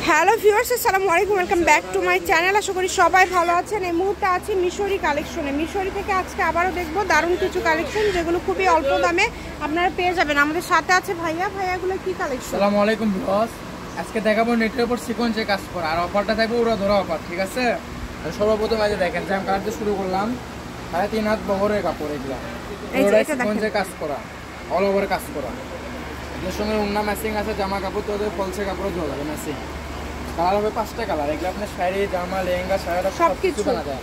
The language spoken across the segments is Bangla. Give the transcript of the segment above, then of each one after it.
হ্যালো ভিউয়ার্স, আসসালামু আলাইকুম, welcome back to my channel. আশা করি সবাই ভালো আছেন। এই মুহূর্তে আছি মিশরি কালেকশনে। মিশরি থেকে আজকে আবারও দেখবো দারুণ কিছু কালেকশন, যেগুলো খুবই অল্প দামে আপনারা পেয়ে যাবেন। আমাদের সাথে আছে ভাইয়া। ভাইয়াগুলো কি কালেকশন? আসসালামু আলাইকুম ভিউয়ার্স, আজকে দেখাবো নেটের উপর সিকোয়েন্সে কাজ করা, আর অফারটা থাকবে উড়া ধরা অফার, ঠিক আছে? সর্বপ্রথম আজ দেখেন জাম কালার দিয়ে শুরু করলাম, 3.5 হাত বহরের কাপড়, এগুলো সিকোয়েন্সে কাজ করা, অল ওভার কাজ করা। এর সঙ্গে উন্না ম্যাচিং আছে, জামা কাপড় তো ফলসে কাপড় দেওয়া যাবে ম্যাচিং। কালার হবে 5টা কালার, এগুলো আপনার শাড়ি, জামা, লেহেঙ্গা, সারাটা সব কিছু বানা যায়।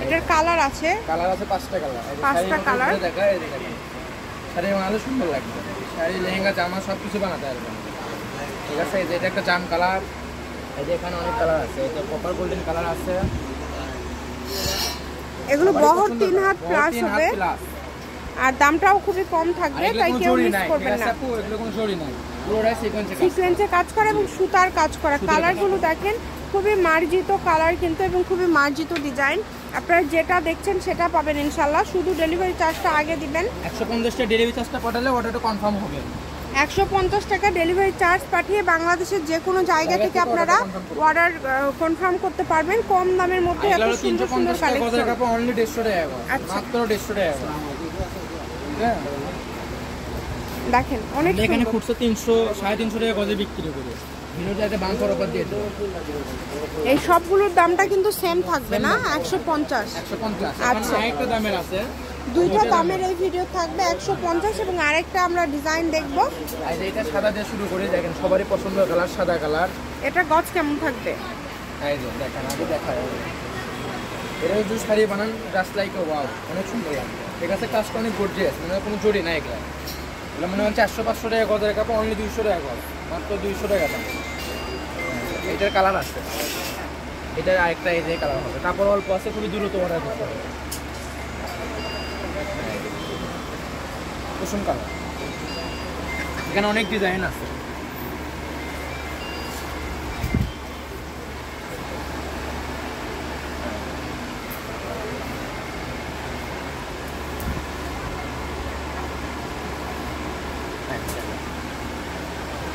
এটার কালার আছে 5টা কালার, 5টা কালার দেখা এই দেখেন, শাড়ি বানালে সুন্দর লাগবে, শাড়ি, লেহেঙ্গা, জামা সব কিছু বানাতে পারবেন, ঠিক আছে? এটা একটা জাম কালার, এই যে এখানে অনেক কালার আছে, এটা কপার গোল্ডেন কালার আছে। এগুলো বহর 3 হাত প্লাস হবে, আর দামটাও খুবই কম থাকবে, তাই কেউ মিস করবেন না। এগুলো কোনো জরি নাই, পুরোটাই সিকোয়েন্সে কাজ করা এবং সুতার কাজ করা। কালারগুলো দেখেন, খুবই মার্জিত কালার কিন্তু, এবং খুবই মার্জিত ডিজাইন। আপনারা যেটা দেখছেন সেটা পাবেন ইনশাআল্লাহ। শুধু ডেলিভারি চার্জটা আগে দিবেন। 150 টাকা ডেলিভারি চার্জটা পাঠালে অর্ডারটা কনফার্ম হবে। 150 টাকা ডেলিভারি চার্জ পাঠিয়ে বাংলাদেশের যে কোনো জায়গা থেকে আপনারা অর্ডার কনফার্ম করতে পারবেন কম দামের মধ্যে। এত সুন্দর সুন্দর কালেকশন, অনলি 150 টাকা, মাত্র 150 টাকা। দেখেন অনেক এখানে খুচরা 300 350 টাকা গজে বিক্রি করে, ভিডিওটাতে বাম্পার অফার দিয়ে দেব। এই সবগুলোর দামটা কিন্তু সেম থাকবে না, 150। আচ্ছা, একটা দামের আছে, দুইটা দামের এই ভিডিও থাকবে 150, এবং আরেকটা আমরা ডিজাইন দেখব। এই যে এটা সাদা দিয়ে শুরু করে, দেখেন সবারই পছন্দের কালার সাদা কালার। এটা গজ কেমন থাকবে? এই যে দেখেন, আগে দেখায় এটা যদি শাড়ি বানান জাস্ট লাইক ওয়াও, অনেক সুন্দর লাগে, ঠিক আছে? কাজটা অনেক গর্জিয়াস, মানে কোনো জড়ি নাই এগুলা। এগুলো মনে হয় 400-500 টাকা গজের কাপড়, অনলি 200 টাকা গজ, মাত্র 200 টাকা দাম। এটার কালার আছে, এটার আরেকটা এই যে কালার হবে, কাপড় অল্প আছে, খুবই দ্রুত অর্ডার করতে হবে। কুসুম কালার, এখানে অনেক ডিজাইন আছে।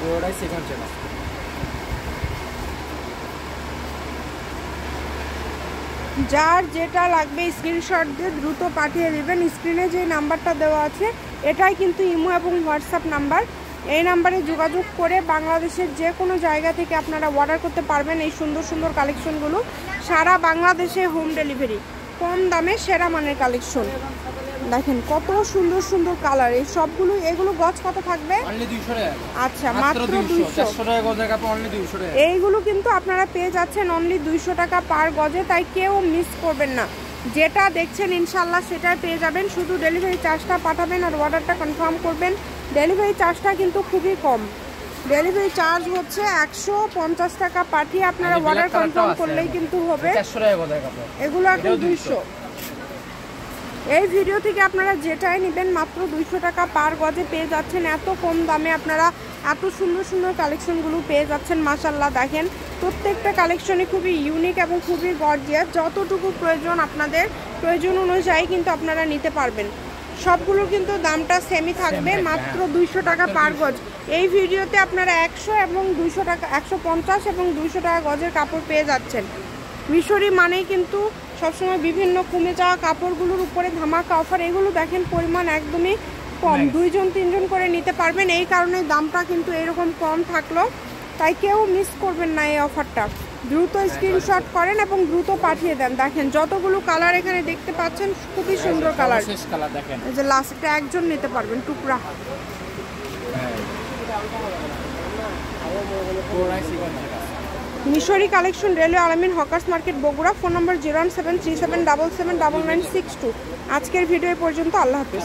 পুরোটাই সিকোয়েন্সে কাজ। যার যেটা লাগবে স্ক্রিনশট দিয়ে দ্রুত পাঠিয়ে দেবেন। স্ক্রিনে যে নাম্বারটা দেওয়া আছে এটাই কিন্তু ইমো এবং হোয়াটসঅ্যাপ নাম্বার। এই নাম্বারে যোগাযোগ করে বাংলাদেশের যে কোনো জায়গা থেকে আপনারা অর্ডার করতে পারবেন এই সুন্দর সুন্দর কালেকশনগুলো। সারা বাংলাদেশে হোম ডেলিভারি, কম দামে সেরা মানের কালেকশন। দেখেন কত সুন্দর সুন্দর কালার, এই সবগুলো। এগুলো গজ কত থাকবে? অনলি 200 টাকা। আচ্ছা, মাত্র 200। 400 টাকা গজের কাপড়, অনলি 200 টাকা। এইগুলো কিন্তু আপনারা পেয়ে যাচ্ছেন অনলি 200 টাকা পার গজে, তাই কেউ মিস করবেন না। যেটা দেখছেন ইনশাআল্লাহ সেটাই পেয়ে যাবেন। শুধু ডেলিভারি চার্জটা পাঠাবেন আর অর্ডারটা কনফার্ম করবেন। ডেলিভারি চার্জটা কিন্তু খুবই কম, ডেলিভারি চার্জ হচ্ছে 150 টাকা পাঠিয়ে আপনারা অর্ডার কনফার্ম করলেই কিন্তু হবে। 400 টাকা গজের কাপড়, এগুলো এখন 200। এই ভিডিও থেকে আপনারা যেটাই নেবেন মাত্র 200 টাকা পার গজে পেয়ে যাচ্ছেন। এত কম দামে আপনারা এত সুন্দর সুন্দর কালেকশনগুলো পেয়ে যাচ্ছেন। মাশাআল্লাহ, দেখেন প্রত্যেকটা কালেকশনই খুবই ইউনিক এবং খুবই গর্জিয়াস। যতটুকু প্রয়োজন আপনাদের প্রয়োজন অনুযায়ী কিন্তু আপনারা নিতে পারবেন। সবগুলোর কিন্তু দামটা সেমই থাকবে, মাত্র 200 টাকা পার গজ। এই ভিডিওতে আপনারা 100 এবং 200 টাকা, 150 এবং 200 টাকা গজের কাপড় পেয়ে যাচ্ছেন। মিশরি মানেই কিন্তু সবসময় বিভিন্ন কমে যাওয়া কাপড়গুলোর উপরে ধামাকা অফার। এগুলো দেখেন পরিমাণ একদমই কম, 2-3জন করে নিতে পারবেন, এই কারণে দামটা কিন্তু এরকম কম থাকলো। তাই কেউ মিস করবেন না এই অফারটা। দ্রুত স্ক্রিনশট করেন এবং দ্রুত পাঠিয়ে দেন। দেখেন যতগুলো কালার এখানে দেখতে পাচ্ছেন, খুবই সুন্দর কালার। এই যে লাস্টটা একজন নিতে পারবেন টুকরা। মিশরি কালেকশন, রেলওয়ে আলামিন হকার্স মার্কেট, বগুড়া। ফোন নম্বর 01737779962। আজকের ভিডিও পর্যন্ত। আল্লাহ হাফেজ।